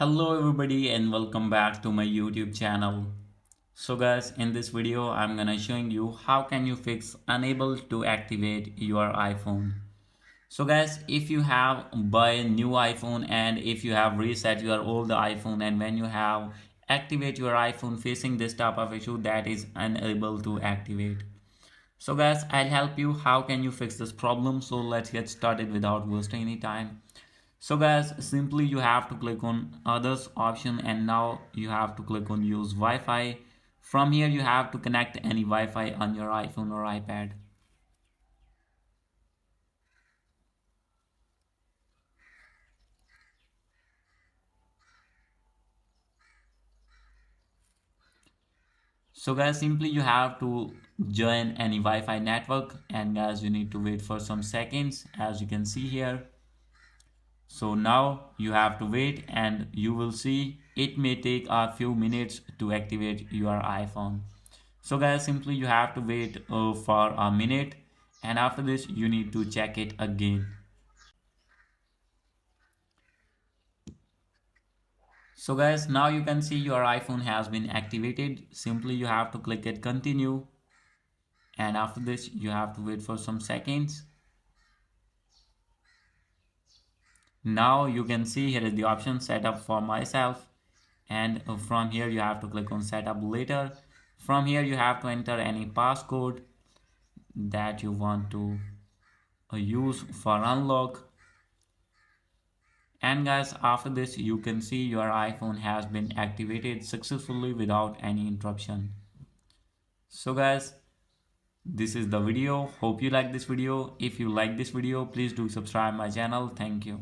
Hello everybody and welcome back to my YouTube channel. So guys, in this video I'm gonna showing you how can you fix unable to activate your iPhone. So guys, if you have buy a new iPhone and if you have reset your old iPhone and when you have activate your iPhone facing this type of issue that is unable to activate. So guys, I'll help you how can you fix this problem. So let's get started without wasting any time. So guys, simply you have to click on others option and now you have to click on use Wi-Fi. From here you have to connect any Wi-Fi on your iPhone or iPad. So guys, simply you have to join any Wi-Fi network and guys you need to wait for some seconds as you can see here. So now you have to wait and you will see it may take a few minutes to activate your iPhone. So guys, simply you have to wait for a minute and after this you need to check it again. So guys, now you can see your iPhone has been activated. Simply you have to click it continue and after this you have to wait for some seconds. Now you can see here is the option setup for myself and from here you have to click on setup later. From here you have to enter any passcode that you want to use for unlock. And guys, after this you can see your iPhone has been activated successfully without any interruption. So guys, this is the video. Hope you like this video. If you like this video, please do subscribe my channel. Thank you.